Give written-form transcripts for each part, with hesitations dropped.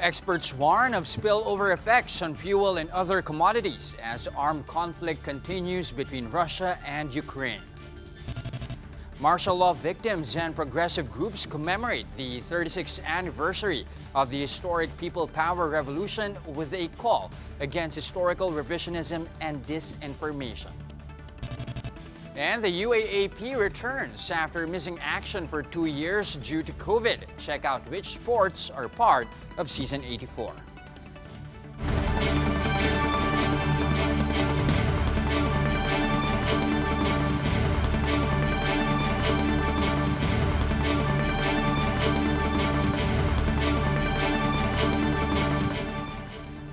Experts warn of spillover effects on fuel and other commodities as armed conflict continues between Russia and Ukraine. Martial law victims and progressive groups commemorate the 36th anniversary of the historic People Power Revolution with a call against historical revisionism and disinformation. And the UAAP returns after missing action for 2 years due to COVID. Check out which sports are part of Season 84.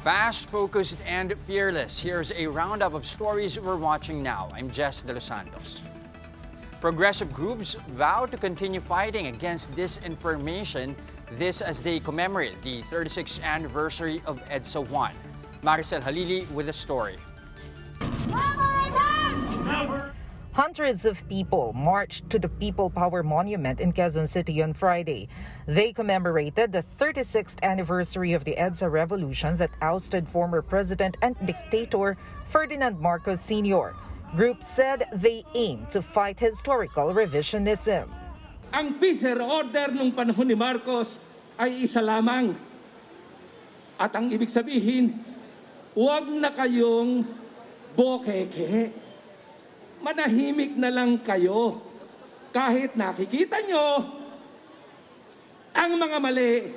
Fast, focused, and fearless. Here's a roundup of stories we're watching now. I'm Jess De Los Santos. Progressive groups vow to continue fighting against disinformation, this as they commemorate the 36th anniversary of EDSA I. Maricel Halili with the story. Hundreds of people marched to the People Power Monument in Quezon City on Friday. They commemorated the 36th anniversary of the EDSA revolution that ousted former president and dictator Ferdinand Marcos Sr. Groups said they aim to fight historical revisionism. Ang peace order nung panahon ni Marcos ay isa lamang. At ang ibig sabihin, huwag na kayong bokeke. Manahimik na lang kayo kahit nakikita nyo ang mga mali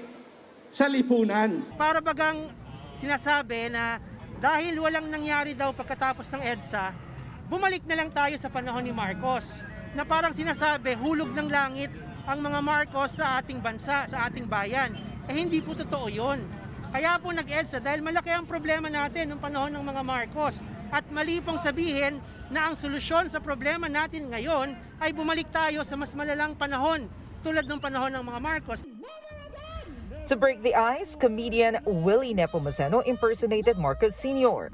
sa lipunan. Para bagang sinasabi na dahil walang nangyari daw pagkatapos ng EDSA, bumalik na lang tayo sa panahon ni Marcos. Na parang sinasabi, hulog ng langit ang mga Marcos sa ating bansa, sa ating bayan. Hindi po totoo yun. Kaya po nag-EDSA dahil malaki ang problema natin noong panahon ng mga Marcos. At mali pong sabihin na ang solusyon sa problema natin ngayon ay bumalik tayo sa mas malalang panahon tulad ng panahon ng mga Marcos. To break the ice, comedian Willie Nepomuceno impersonated Marcos Sr.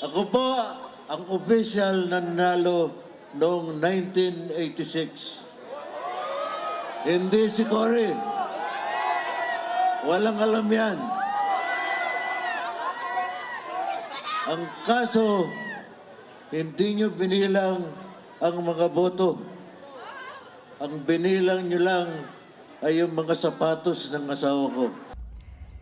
Ako po ang official na nanalo noong 1986. Hindi si Cory. Walang alam yan. Ang kaso, hindi nyo binilang ang mga boto. Ang binilang nyo lang ay yung mga sapatos ng asawa ko.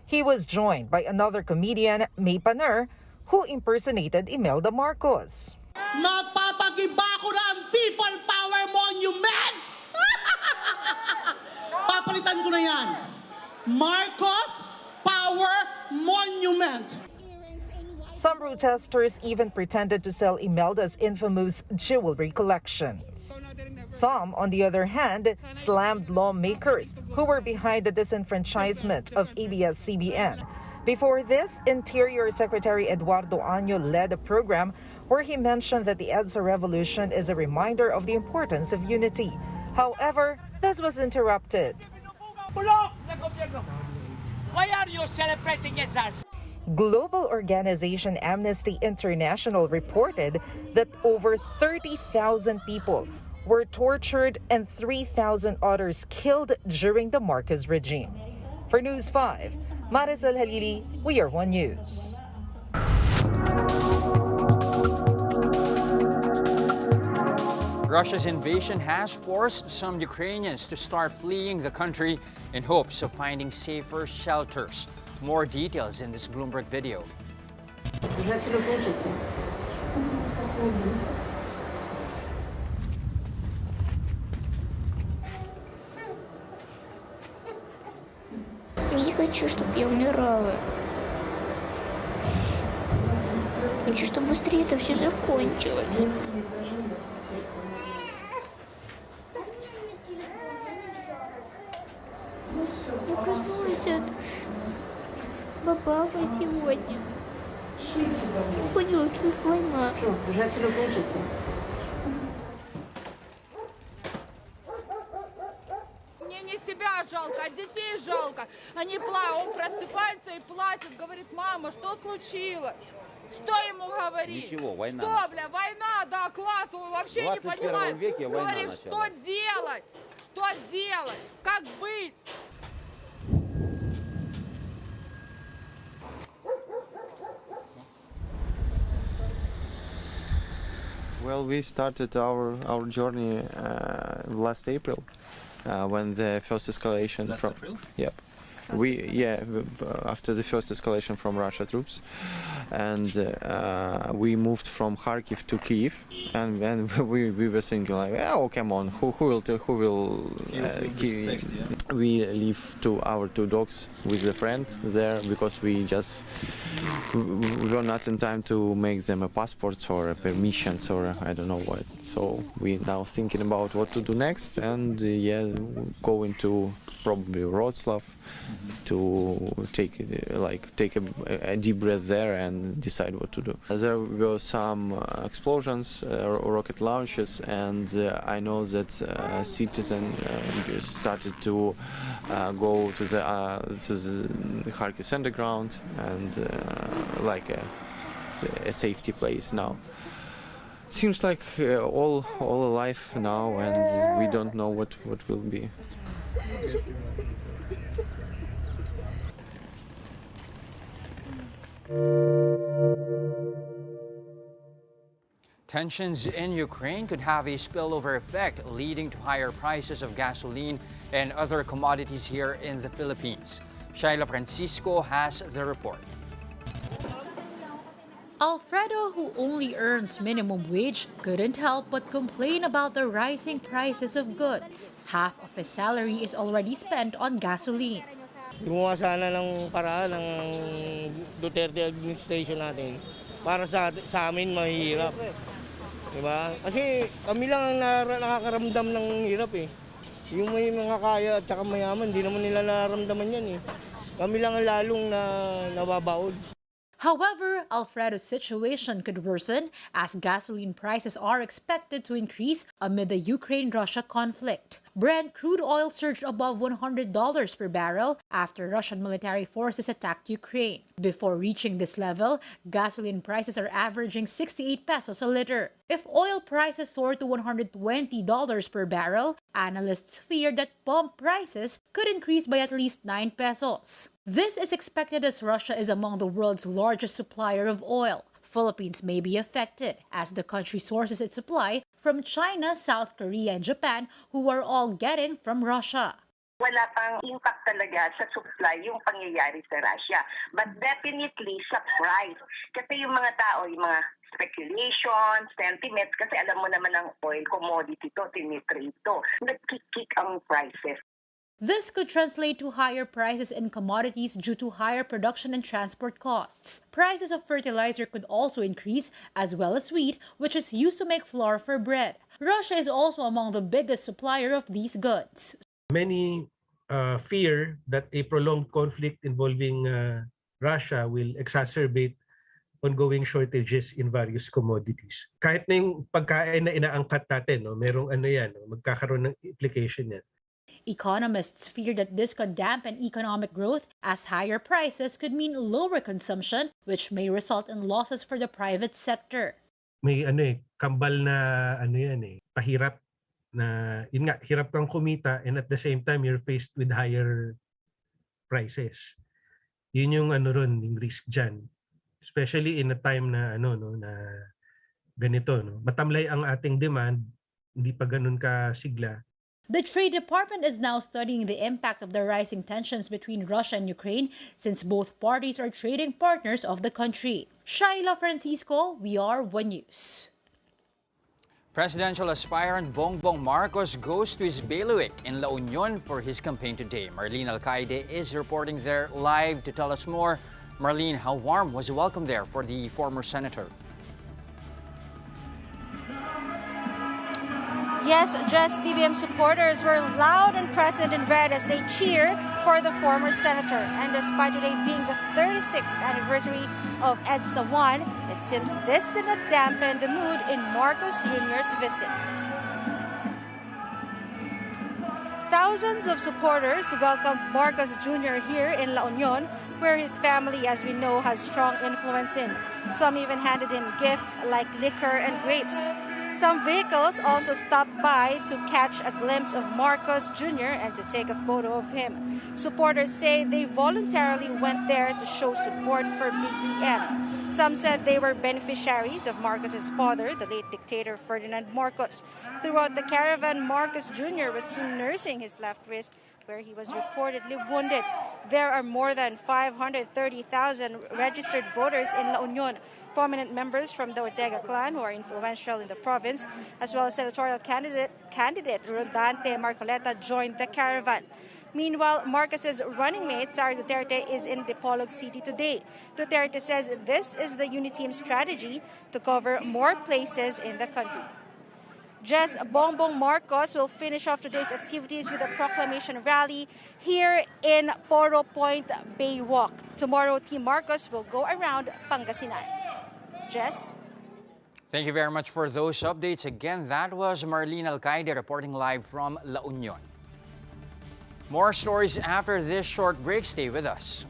He was joined by another comedian, May Paner, who impersonated Imelda Marcos. Mapapagiba ko na ang People Power Monument! Papalitan ko na yan. Marcos Power Monument. Some protesters even pretended to sell Imelda's infamous jewelry collections. Some, on the other hand, slammed lawmakers who were behind the disenfranchisement of ABS-CBN. Before this, Interior Secretary Eduardo Año led a program where he mentioned that the EDSA revolution is a reminder of the importance of unity. However, this was interrupted. Why are you celebrating EDSA? Global organization Amnesty International reported that over 30,000 people were tortured and 3,000 others killed during the Marcos regime. For News 5, Maricel Halili, We Are One News. Russia's invasion has forced some Ukrainians to start fleeing the country in hopes of finding safer shelters. More details in this Bloomberg video. Не хочу, чтобы я умирала. Хочу, чтобы быстрее это все закончилось. Я проснулась от бабаха сегодня. Я поняла, что это война. Мне не себя жалко, а детей жалко. Они плачут, он просыпается и плачет, говорит: мама, что случилось? Что ему говорить? Ничего, война. Что, бля, война, да, класс, он вообще не понимает. Веке война говорит, началась. что делать? Что делать? Как быть? Well, we started our journey last April when the first escalation April? Yep. After the first escalation from Russia troops, and we moved from Kharkiv to Kiev, and we were thinking like, oh come on, who will we leave our two dogs with a friend there because we were not in time to make them a passports or a permissions or I don't know what. So we now thinking about what to do next, and going to probably Wrocław to take a deep breath there and decide what to do. There were some explosions, rocket launches, and I know that citizens started to go to the Kharkiv underground and like a safety place now. Seems like all alive now, and we don't know what will be. Tensions in Ukraine could have a spillover effect, leading to higher prices of gasoline and other commodities here in the Philippines. Shaila Francisco has the report. Alfredo, who only earns minimum wage, couldn't help but complain about the rising prices of goods. Half of his salary is already spent on gasoline. Gumawa sana ng paraan ng Duterte administration natin para sa amin mahihirap. Diba? Kasi kami lang ang nakakaramdam ng hirap eh. Yung may mga kaya at saka mayaman, hindi naman nila nararamdaman yan eh. Kami lang ang lalong nababaod. However, Alfredo's situation could worsen as gasoline prices are expected to increase amid the Ukraine-Russia conflict. Brent crude oil surged above $100 per barrel after Russian military forces attacked Ukraine. Before reaching this level, gasoline prices are averaging 68 pesos a liter. If oil prices soar to $120 per barrel, analysts fear that pump prices could increase by at least 9 pesos. This is expected as Russia is among the world's largest supplier of oil. Philippines may be affected as the country sources its supply from China, South Korea, and Japan, who are all getting from Russia. Wala pang impact talaga sa supply yung pangyayari sa Russia. But definitely sa price. Kasi yung mga tao, yung mga speculation, sentiments, kasi alam mo naman ang oil commodity to, tinitrade to. Nagkikik ang prices. This could translate to higher prices in commodities due to higher production and transport costs. Prices of fertilizer could also increase, as well as wheat, which is used to make flour for bread. Russia is also among the biggest supplier of these goods. Many fear that a prolonged conflict involving Russia will exacerbate ongoing shortages in various commodities. Kahit na yung pagkain na inaangkat natin, merong magkakaroon ng implication yan. Economists fear that this could dampen economic growth as higher prices could mean lower consumption, which may result in losses for the private sector. May kambal na pahirap na hirap kang kumita and at the same time you're faced with higher prices. Yun yung yung risk diyan. Especially in a time na na ganito, matamlay ang ating demand, hindi pa ganun ka sigla. The Trade Department is now studying the impact of the rising tensions between Russia and Ukraine since both parties are trading partners of the country. Shaila Francisco, we are One News. Presidential aspirant Bongbong Marcos goes to his bailiwick in La Union for his campaign today. Marlene Alcaide is reporting there live to tell us more. Marlene, how warm was the welcome there for the former senator? Yes, just BBM supporters were loud and present in red as they cheer for the former senator. And despite today being the 36th anniversary of EDSA I, it seems this did not dampen the mood in Marcos Jr.'s visit. Thousands of supporters welcomed Marcos Jr. here in La Union, where his family, as we know, has strong influence in. Some even handed in gifts like liquor and grapes. Some vehicles also stopped by to catch a glimpse of Marcos Jr. and to take a photo of him. Supporters say they voluntarily went there to show support for BBM. Some said they were beneficiaries of Marcos's father, the late dictator Ferdinand Marcos. Throughout the caravan, Marcos Jr. was seen nursing his left wrist, where he was reportedly wounded. There are more than 530,000 registered voters in La Union. Prominent members from the Ortega clan who are influential in the province, as well as senatorial candidate Rodante Marcoleta, joined the caravan. Meanwhile, Marcos's running mate, Sara Duterte, is in Dipolog City today. Duterte says this is the Uniteam's strategy to cover more places in the country. Jess Bongbong Marcos will finish off today's activities with a proclamation rally here in Poro Point Baywalk. Tomorrow, Team Marcos will go around Pangasinan. Jess? Thank you very much for those updates. Again, that was Marlene Alcaide reporting live from La Union. More stories after this short break. Stay with us.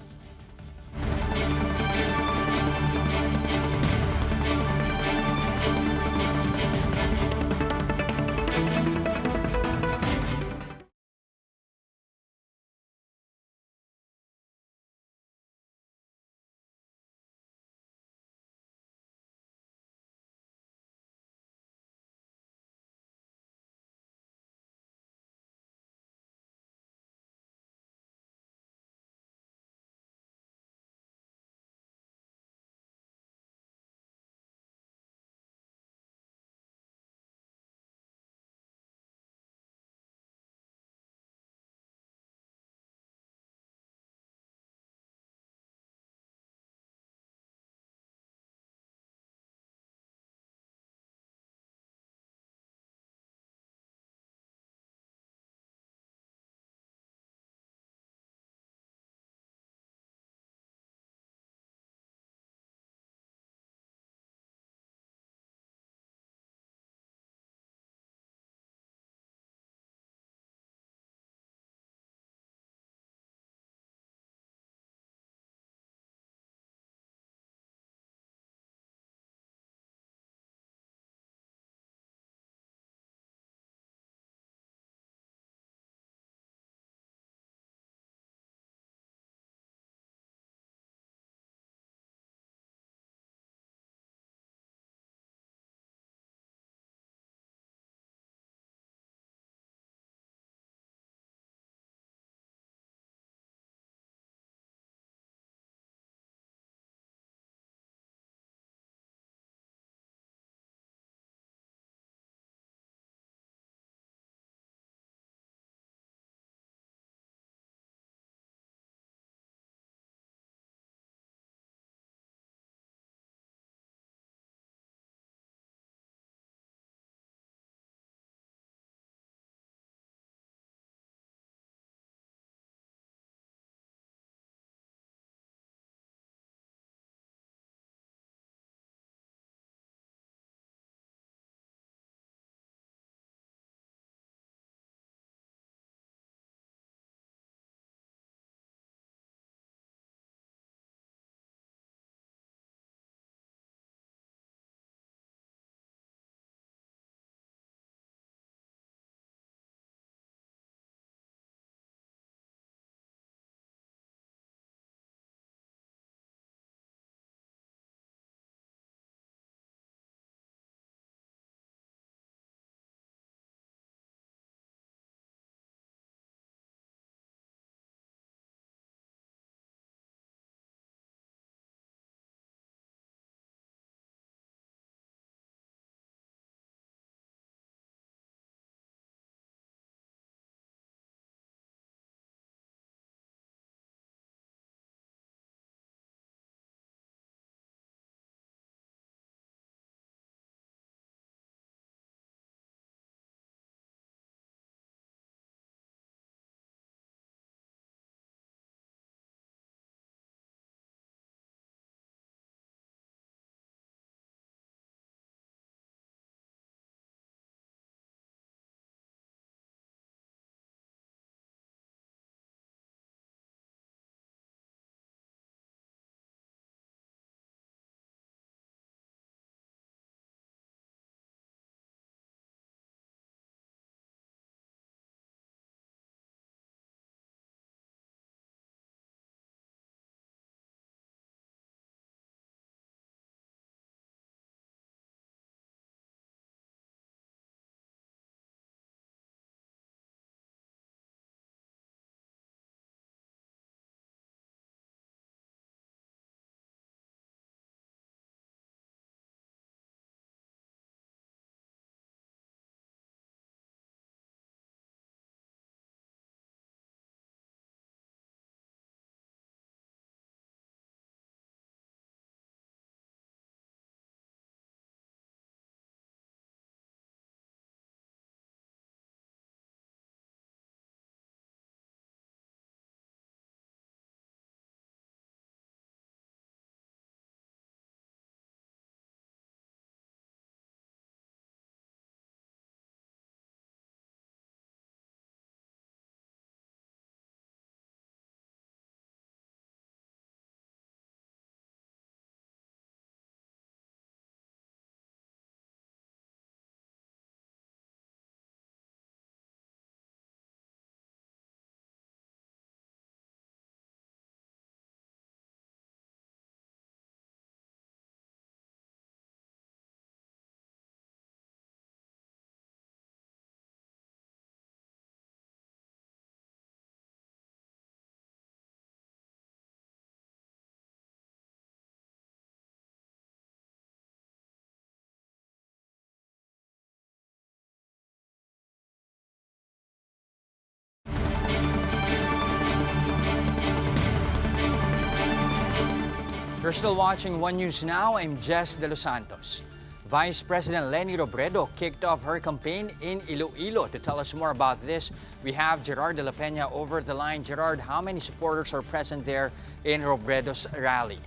You're still watching One News Now. I'm Jess De Los Santos. Vice President Leni Robredo kicked off her campaign in Iloilo. To tell us more about this, we have Gerard de la Peña over the line. Gerard, how many supporters are present there in Robredo's rally?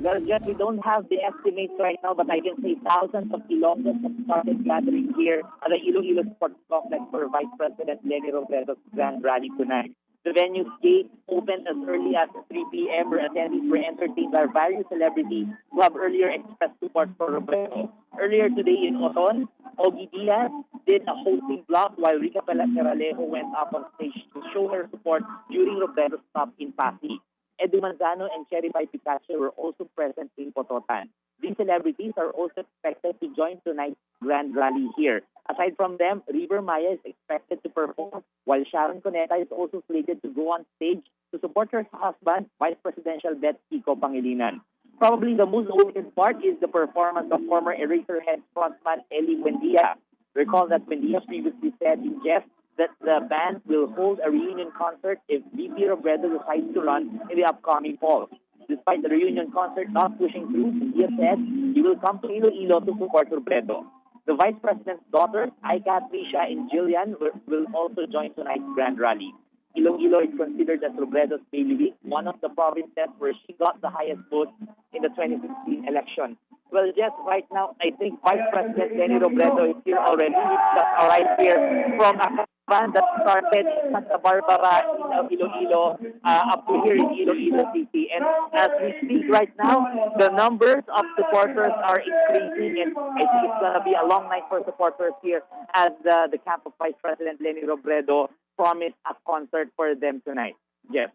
Well, Jeff, we don't have the estimates right now, but I can say thousands of Ilocanos have started gathering here at the Iloilo Sports Complex for Vice President Leni Robredo's grand rally tonight. The venue's gate opened as early as 3 p.m. where attendees were entertained by various celebrities who have earlier expressed support for Robredo. Earlier today in Oton, Ogie Diaz did a hosting block while Rica Peralejo went up on stage to show her support during Robredo's stop in Pasig. Edu Manzano and Cherry Pie Picasso were also present in Pototan. These celebrities are also expected to join tonight's grand rally here. Aside from them, River Maya is expected to perform, while Sharon Cuneta is also slated to go on stage to support her husband, Vice Presidential Bet Kiko Pangilinan. Probably the most awaited part is the performance of former Eraserhead frontman Eli Buendia. Recall that Buendia previously said in jest that the band will hold a reunion concert if VP Robredo decides to run in the upcoming fall. Despite the reunion concert not pushing through, he said he will come to Iloilo to support Robredo. The Vice President's daughters, Aika, Trisha, and Jillian, will also join tonight's grand rally. Iloilo is considered as Robredo's bailiwick, one of the provinces where she got the highest votes in the 2016 election. Well, just right now, I think Vice President Leni Robredo is here already. That's all right here from a band that started in Santa Barbara, in Iloilo, up to here in Iloilo City. And as we speak right now, the numbers of supporters are increasing, and I think it's going to be a long night for supporters here as the camp of Vice President Leni Robredo promised a concert for them tonight. Jeff.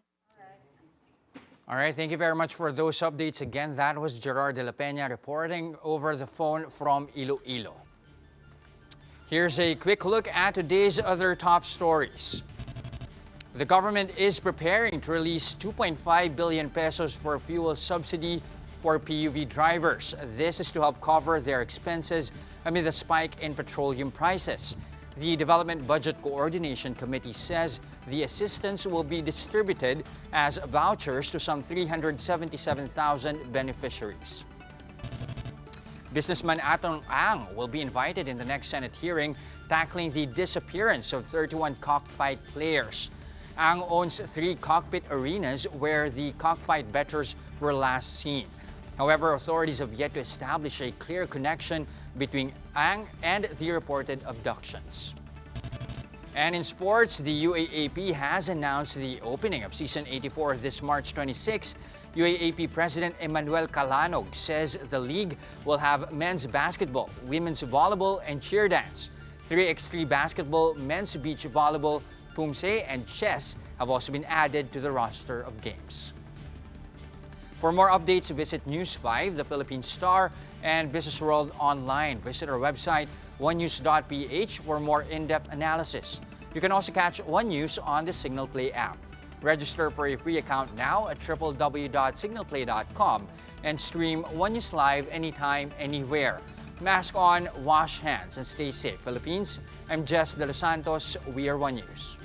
All right, thank you very much for those updates. Again, that was Gerard de la Peña reporting over the phone from Iloilo. Here's a quick look at today's other top stories. The government is preparing to release 2.5 billion pesos for fuel subsidy for PUV drivers. This is to help cover their expenses amid the spike in petroleum prices. The Development Budget Coordination Committee says the assistance will be distributed as vouchers to some 377,000 beneficiaries. Businessman Atong Ang will be invited in the next Senate hearing tackling the disappearance of 31 cockfight players. Ang owns 3 cockpit arenas where the cockfight bettors were last seen. However, authorities have yet to establish a clear connection between Ang and the reported abductions. And in sports, the UAAP has announced the opening of Season 84 this March 26. UAAP President Emmanuel Calanog says the league will have men's basketball, women's volleyball, and cheer dance. 3x3 basketball, men's beach volleyball, pumse, and chess have also been added to the roster of games. For more updates, visit News 5, the Philippine Star, and Business World Online. Visit our website, onenews.ph, for more in-depth analysis. You can also catch One News on the Signal Play app. Register for a free account now at www.signalplay.com and stream One News Live anytime, anywhere. Mask on, wash hands, and stay safe. Philippines, I'm Jess De Los Santos. We are One News.